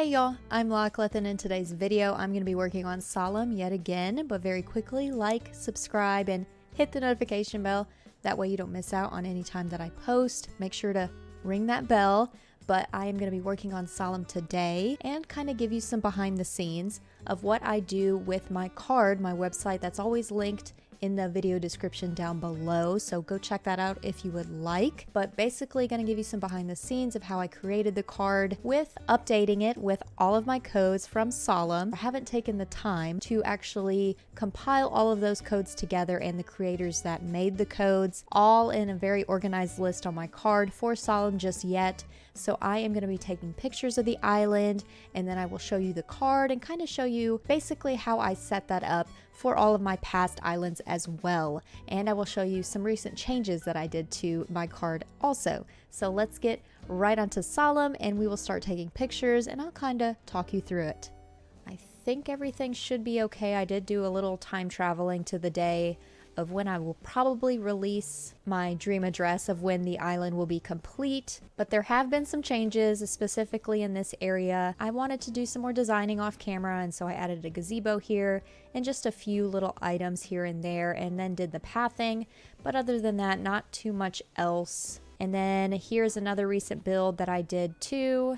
Hey y'all, I'm Lachlan, and in today's video I'm going to be working on Solime yet again, but very quickly like, subscribe, and hit the notification bell. That way you don't miss out on any time that I post. Make sure to ring that bell. But I am going to be working on Solime today and kind of give you some behind the scenes of what I do with my card, my website that's always linked in the video description down below, so go check that out if you would like. But basically going to give you some behind the scenes of how I created the card with updating it with all of my codes from Solime. I haven't taken the time to actually compile all of those codes together and the creators that made the codes all in a very organized list on my card for Solime just yet. So I am going to be taking pictures of the island, and then I will show you the card and kind of show you basically how I set that up for all of my past islands as well. And I will show you some recent changes that I did to my card also. So let's get right onto Solime and we will start taking pictures and I'll kind of talk you through it. I think everything should be okay. I did do a little time traveling to the day of when I will probably release my dream address of when the island will be complete. But there have been some changes, specifically in this area. I wanted to do some more designing off camera, and so I added a gazebo here and just a few little items here and there, and then did the pathing. But other than that, not too much else. And then here's another recent build that I did too,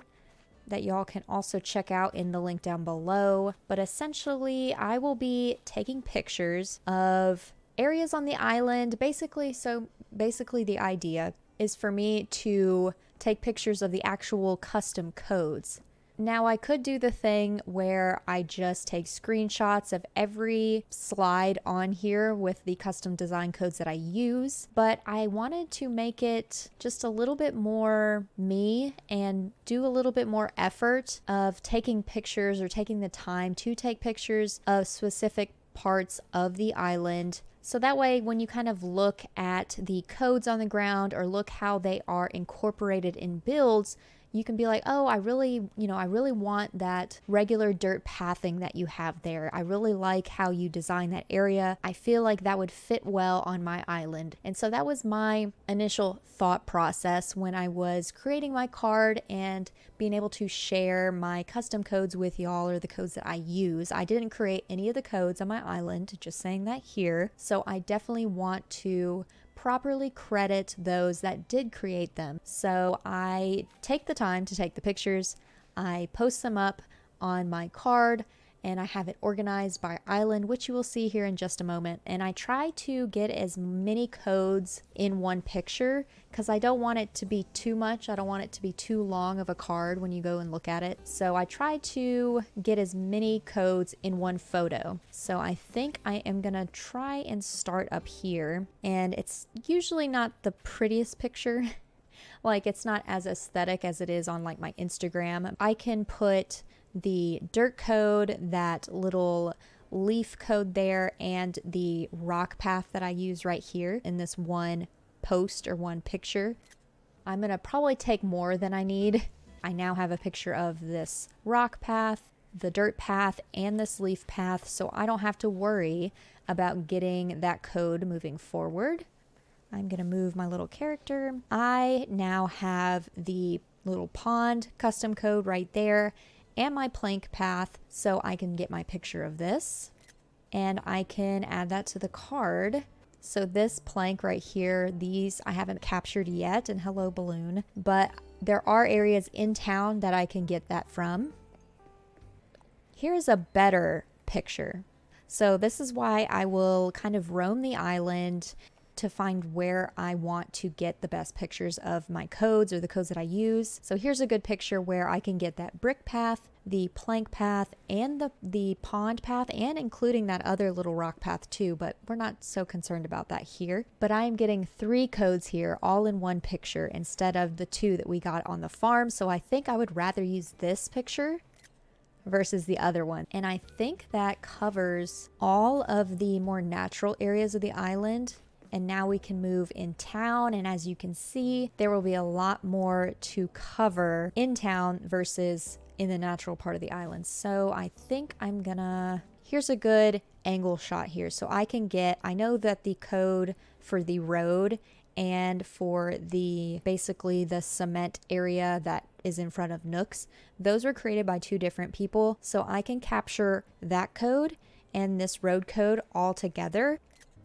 that y'all can also check out in the link down below. But essentially, I will be taking pictures of areas on the island, basically. So basically the idea is for me to take pictures of the actual custom codes. Now I could do the thing where I just take screenshots of every slide on here with the custom design codes that I use, but I wanted to make it just a little bit more me and do a little bit more effort of taking pictures or taking the time to take pictures of specific parts of the island. So that way, when you kind of look at the codes on the ground or look how they are incorporated in builds, you can be like, oh, I really want that regular dirt pathing that you have there. I really like how you design that area. I feel like that would fit well on my island. And so that was my initial thought process when I was creating my card and being able to share my custom codes with y'all, or the codes that I use. I didn't create any of the codes on my island, just saying that here. So I definitely want to properly credit those that did create them. So I take the time to take the pictures, I post them up on my card, and I have it organized by island, which you will see here in just a moment. And I try to get as many codes in one picture because I don't want it to be too much. I don't want it to be too long of a card when you go and look at it. So I try to get as many codes in one photo. So I think I am gonna try and start up here. And it's usually not the prettiest picture. Like, it's not as aesthetic as it is on like my Instagram. I can put the dirt code, that little leaf code there, and the rock path that I use right here in this one post or one picture. I'm gonna probably take more than I need. I now have a picture of this rock path, the dirt path, and this leaf path, so I don't have to worry about getting that code moving forward. I'm gonna move my little character. I now have the little pond custom code right there and my plank path, so I can get my picture of this and I can add that to the card. So this plank right here, these I haven't captured yet, and hello balloon, but there are areas in town that I can get that from. Here's a better picture. So this is why I will kind of roam the island to find where I want to get the best pictures of my codes or the codes that I use. So here's a good picture where I can get that brick path, the plank path, and the pond path, and including that other little rock path too, but we're not so concerned about that here. But I am getting 3 codes here all in one picture instead of the 2 that we got on the farm. So I think I would rather use this picture versus the other one. And I think that covers all of the more natural areas of the island. And now we can move in town, and as you can see, there will be a lot more to cover in town versus in the natural part of the island. So I think I'm gonna, here's a good angle shot here. So I know that the code for the road and for the basically the cement area that is in front of Nooks. Those were created by two different people, so I can capture that code and this road code all together.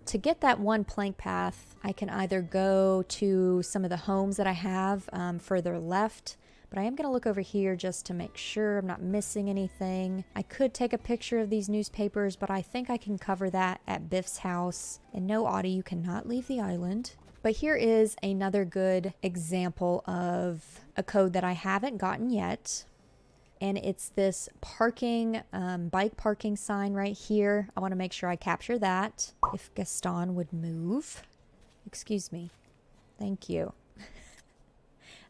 To get that one plank path, I can either go to some of the homes that I have further left, but I am going to look over here just to make sure I'm not missing anything. I could take a picture of these newspapers, but I think I can cover that at Biff's house. And no, Audie, you cannot leave the island. But here is another good example of a code that I haven't gotten yet. And it's this parking, bike parking sign right here. I want to make sure I capture that. If Gaston would move. Excuse me. Thank you.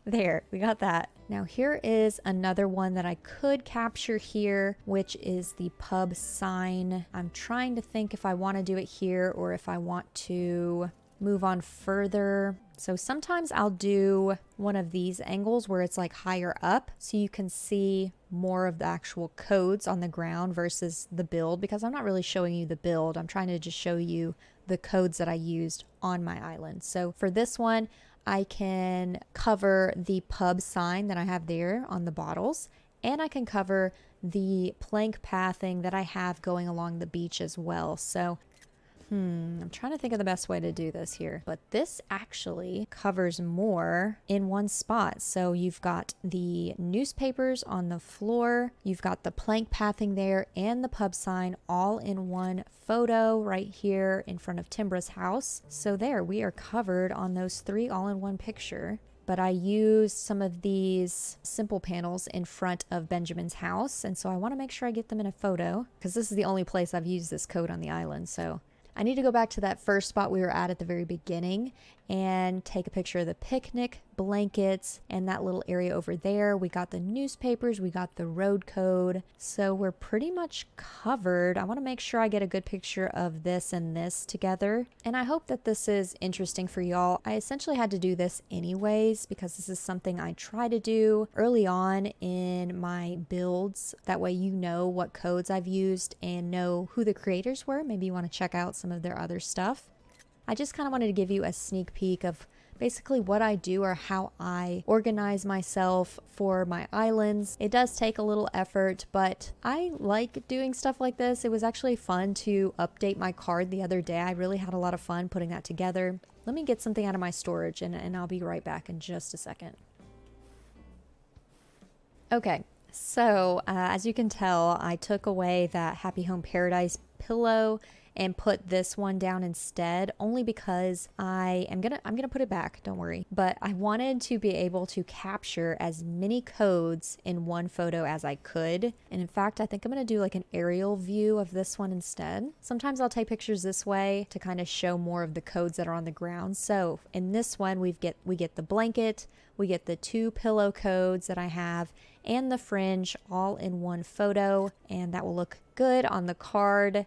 There, we got that. Now here is another one that I could capture here, which is the pub sign. I'm trying to think if I want to do it here or if I want to move on further. So sometimes I'll do one of these angles where it's like higher up so you can see more of the actual codes on the ground versus the build, because I'm not really showing you the build. I'm trying to just show you the codes that I used on my island. So for this one, I can cover the pub sign that I have there on the bottles, and I can cover the plank pathing that I have going along the beach as well. So I'm trying to think of the best way to do this here, but this actually covers more in one spot. So you've got the newspapers on the floor, you've got the plank pathing there, and the pub sign all in one photo right here in front of Timbra's house. So there, we are covered on those three all in one picture. But I used some of these simple panels in front of Benjamin's house, and so I want to make sure I get them in a photo because this is the only place I've used this code on the island. So I need to go back to that first spot we were at the very beginning and take a picture of the picnic blankets and that little area over there. We got the newspapers, we got the road code, so we're pretty much covered. I want to make sure I get a good picture of this and this together, and I hope that this is interesting for y'all. I essentially had to do this anyways because this is something I try to do early on in my builds. That way you know what codes I've used and know who the creators were. Maybe you want to check out some of their other stuff. I just kind of wanted to give you a sneak peek of basically what I do or how I organize myself for my islands. It does take a little effort, but I like doing stuff like this. It was actually fun to update my card the other day. I really had a lot of fun putting that together. Let me get something out of my storage and I'll be right back in just a second. Okay, so as you can tell, I took away that Happy Home Paradise pillow and put this one down instead, only because I'm gonna put it back, don't worry. But I wanted to be able to capture as many codes in one photo as I could. And in fact, I think I'm gonna do like an aerial view of this one instead. Sometimes I'll take pictures this way to kind of show more of the codes that are on the ground. So in this one, we get the blanket, we get the two pillow codes that I have, and the fringe all in one photo, and that will look good on the card.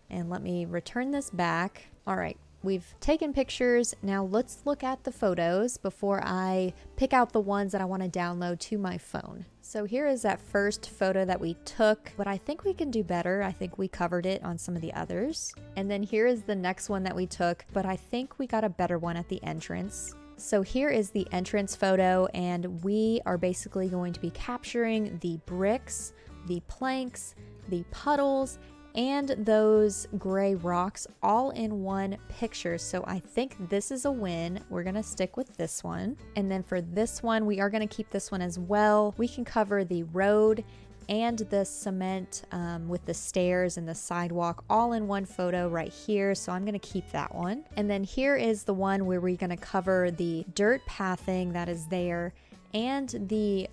And let me return this back. All right, we've taken pictures. Now let's look at the photos before I pick out the ones that I want to download to my phone. So here is that first photo that we took, but I think we can do better. I think we covered it on some of the others. And then here is the next one that we took, but I think we got a better one at the entrance. So here is the entrance photo, and we are basically going to be capturing the bricks, the planks, the puddles, and those gray rocks all in one picture. So I think this is a win. We're gonna stick with this one. And then for this one, we are gonna keep this one as well. We can cover the road and the cement with the stairs and the sidewalk all in one photo right here. So I'm gonna keep that one. And then here is the one where we're gonna cover the dirt pathing that is there and the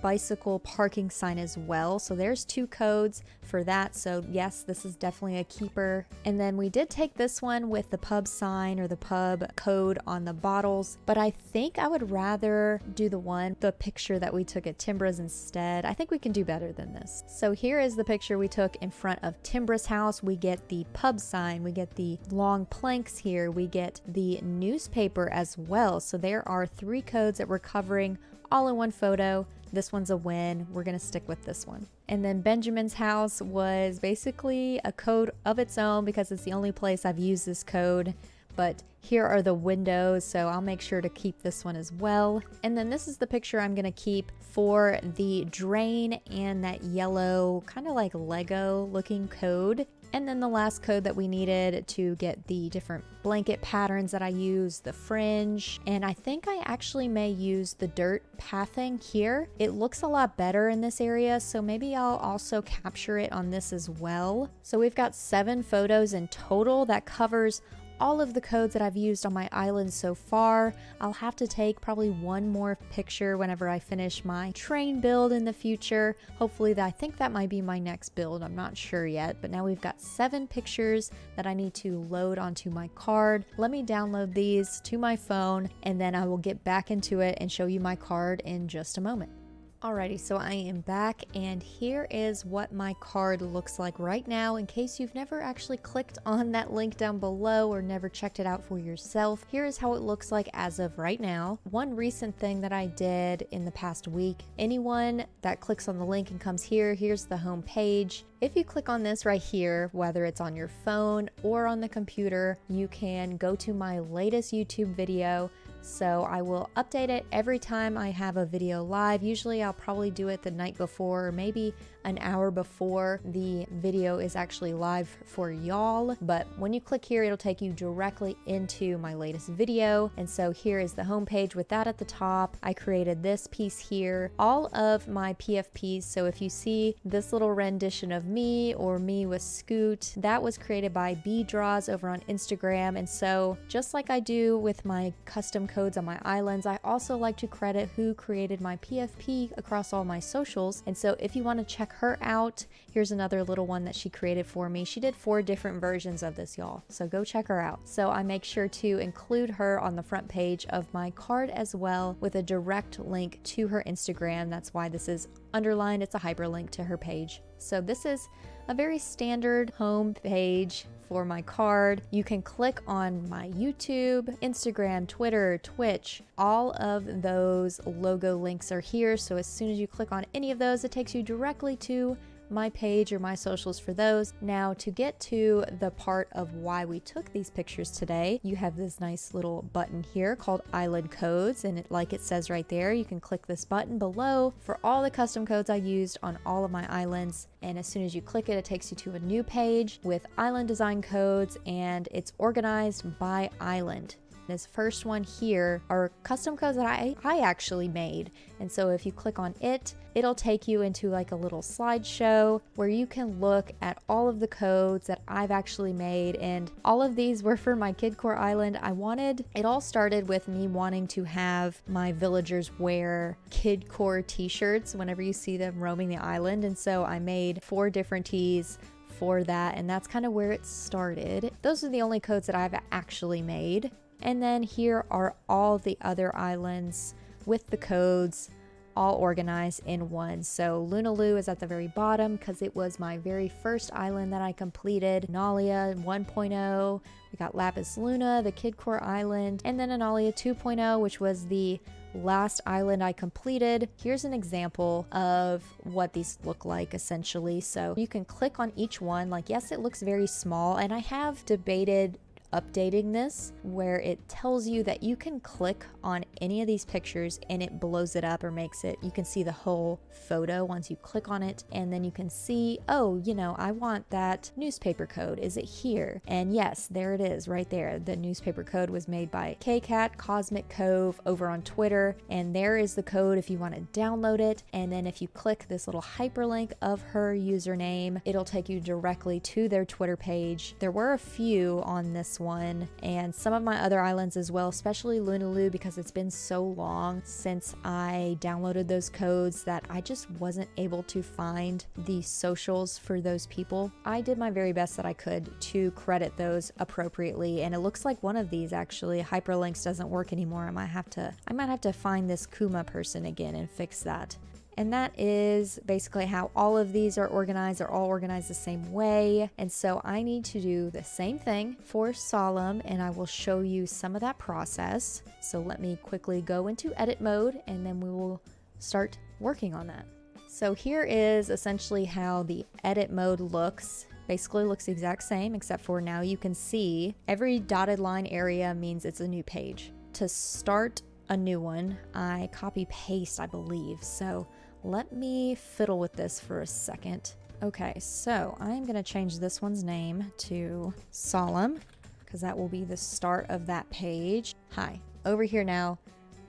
bicycle parking sign as well. So there's two codes for that. So yes, this is definitely a keeper. And then we did take this one with the pub sign or the pub code on the bottles, but I think I would rather do the picture that we took at Timbra's instead. I think we can do better than this. So here is the picture we took in front of Timbra's house. We get the pub sign, we get the long planks here, we get the newspaper as well. So there are three codes that we're covering all in one photo. This one's a win. We're gonna stick with this one. And then Benjamin's house was basically a code of its own because it's the only place I've used this code. but here are the windows, so I'll make sure to keep this one as well. And then this is the picture I'm gonna keep for the drain and that yellow kind of like Lego looking code. And then the last code that we needed to get the different blanket patterns that I use, the fringe, and I think I actually may use the dirt pathing here. It looks a lot better in this area, so maybe I'll also capture it on this as well. So we've got 7 photos in total. That covers all of the codes that I've used on my island so far. I'll have to take probably one more picture whenever I finish my train build in the future. Hopefully I think that might be my next build. I'm not sure yet, but now we've got 7 pictures that I need to load onto my card. Let me download these to my phone and then I will get back into it and show you my card in just a moment. Alrighty, so I am back and here is what my card looks like right now. In case you've never actually clicked on that link down below or never checked it out for yourself, here is how it looks like as of right now. One recent thing that I did in the past week, anyone that clicks on the link and comes here, here's the home page. If you click on this right here, whether it's on your phone or on the computer, you can go to my latest YouTube video. So I will update it every time I have a video live. Usually I'll probably do it the night before or maybe an hour before the video is actually live for y'all. But when you click here, it'll take you directly into my latest video. And so here is the homepage with that at the top. I created this piece here, all of my PFPs. So if you see this little rendition of me or me with Scoot, that was created by B Draws over on Instagram. And so just like I do with my custom codes on my islands, I also like to credit who created my PFP across all my socials. And so if you want to check her out, here's another little one that she created for me. She did 4 different versions of this, y'all, so go check her out. So I make sure to include her on the front page of my card as well with a direct link to her Instagram. That's why this is underlined. It's a hyperlink to her page. So this is a very standard home page for my card. You can click on my YouTube, Instagram, Twitter, Twitch. All of those logo links are here. So as soon as you click on any of those, it takes you directly to my page or my socials for those. Now to get to the part of why we took these pictures today, you have this nice little button here called Island Codes, and like it says right there, you can click this button below for all the custom codes I used on all of my islands. And as soon as you click it, it takes you to a new page with island design codes, and it's organized by island. This first one here are custom codes that I actually made. And so if you click on it, it'll take you into like a little slideshow where you can look at all of the codes that I've actually made. And all of these were for my Kidcore Island. It all started with me wanting to have my villagers wear Kidcore t-shirts whenever you see them roaming the island. And so I made 4 different tees for that. And that's kind of where it started. Those are the only codes that I've actually made. And then here are all the other islands with the codes all organized in one. So Lunaloo is at the very bottom because it was my very first island that I completed. Analia 1.0, we got Lapis Luna, the Kidcore Island, and then Analia 2.0, which was the last island I completed. Here's an example of what these look like essentially. So you can click on each one. Like, yes, it looks very small, and I have debated updating this where it tells you that you can click on any of these pictures and it blows it up or makes it, you can see the whole photo once you click on it, and then you can see, oh, you know, I want that newspaper code. Is it here? And yes, there it is right there. The newspaper code was made by KCat Cosmic Cove over on Twitter, and there is the code if you want to download it. And then if you click this little hyperlink of her username, it'll take you directly to their Twitter page. There were a few on this one and some of my other islands as well, especially Lunaloo, because it's been so long since I downloaded those codes that I just wasn't able to find the socials for those people. I did my very best that I could to credit those appropriately, and it looks like one of these actually hyperlinks doesn't work anymore. I might have to find this Kuma person again and fix that. And that is basically how all of these are organized. They're all organized the same way. And so I need to do the same thing for Solime, and I will show you some of that process. So let me quickly go into edit mode, and then we will start working on that. So here is essentially how the edit mode looks. Basically looks the exact same, except for now you can see every dotted line area means it's a new page. To start a new one, I copy paste, I believe. So let me fiddle with this for a second. Okay, so I'm gonna change this one's name to Solime, because that will be the start of that page. Hi, over here now,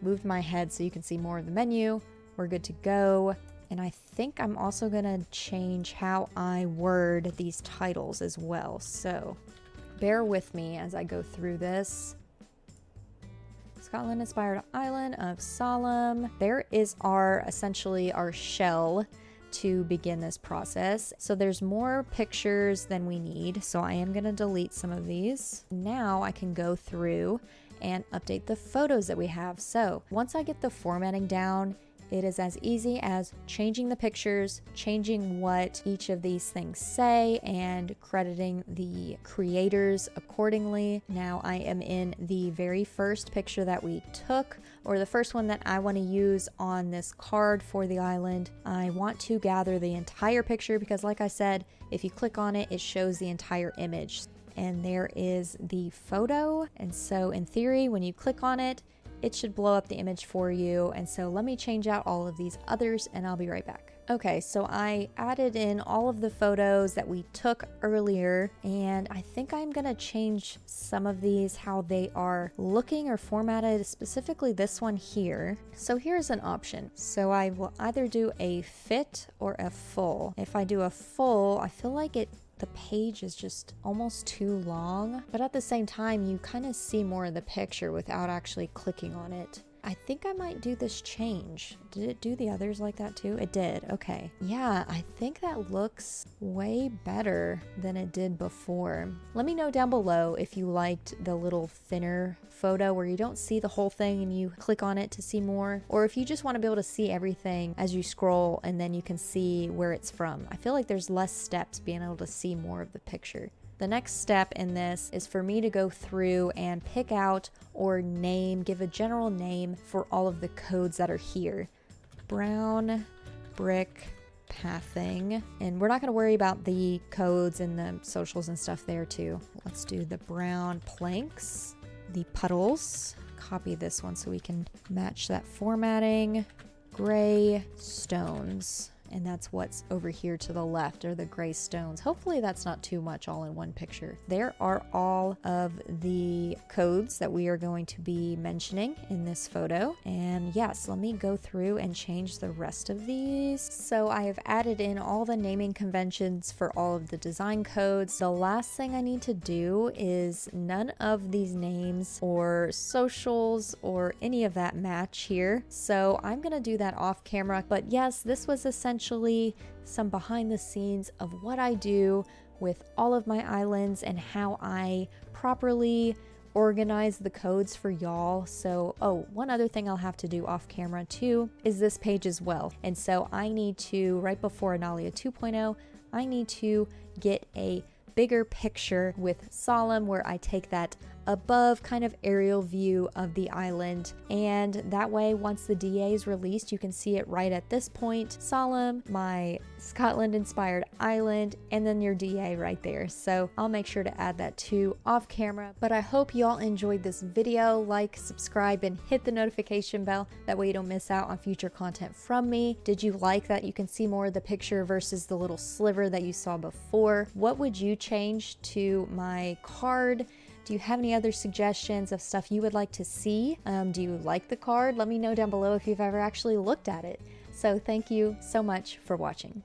moved my head so you can see more of the menu. We're good to go. And I think I'm also gonna change how I word these titles as well. So bear with me as I go through this. Scotland-inspired island of Solime. There is essentially our shell to begin this process. So there's more pictures than we need. So I am gonna delete some of these. Now I can go through and update the photos that we have. So once I get the formatting down, it is as easy as changing the pictures, changing what each of these things say, and crediting the creators accordingly. Now I am in the very first picture that we took, or the first one that I want to use on this card for the island. I want to gather the entire picture because, like I said, if you click on it, it shows the entire image. And there is the photo. And so in theory, when you click on it, it should blow up the image for you. And so let me change out all of these others and I'll be right back. Okay, so I added in all of the photos that we took earlier, and I think I'm gonna change some of these, how they are looking or formatted, specifically this one here. So here's an option. So I will either do a fit or a full. If I do a full, I feel like the page is just almost too long, but at the same time, you kind of see more of the picture without actually clicking on it. I think I might do this change. Did it do the others like that too? It did. Okay. Yeah, I think that looks way better than it did before. Let me know down below if you liked the little thinner photo where you don't see the whole thing and you click on it to see more, or if you just want to be able to see everything as you scroll and then you can see where it's from. I feel like there's less steps being able to see more of the picture. The next step in this is for me to go through and pick out or give a general name for all of the codes that are here. Brown brick pathing. And we're not going to worry about the codes and the socials and stuff there too. Let's do the brown planks, the puddles. Copy this one so we can match that formatting. Gray stones. And that's what's over here to the left, are the gray stones. Hopefully that's not too much all in one picture. There are all of the codes that we are going to be mentioning in this photo. And yes, let me go through and change the rest of these. So I have added in all the naming conventions for all of the design codes. The last thing I need to do is none of these names or socials or any of that match here. So I'm gonna do that off camera. But yes, this was essentially some behind the scenes of what I do with all of my islands and how I properly organize the codes for y'all. So, one other thing I'll have to do off camera too is this page as well. And so I need to, right before Analia 2.0, I need to get a bigger picture with Solime where I take that above kind of aerial view of the island, and that way once the DA is released you can see it right at this point. Solime, my Scotland inspired island, and then your DA right there. So I'll make sure to add that too off camera. But I hope you all enjoyed this video. Like, subscribe, and hit the notification bell, that way you don't miss out on future content from me. Did you like that you can see more of the picture versus the little sliver that you saw before? What would you change to my card? Do you have any other suggestions of stuff you would like to see? Do you like the card? Let me know down below if you've ever actually looked at it. So thank you so much for watching.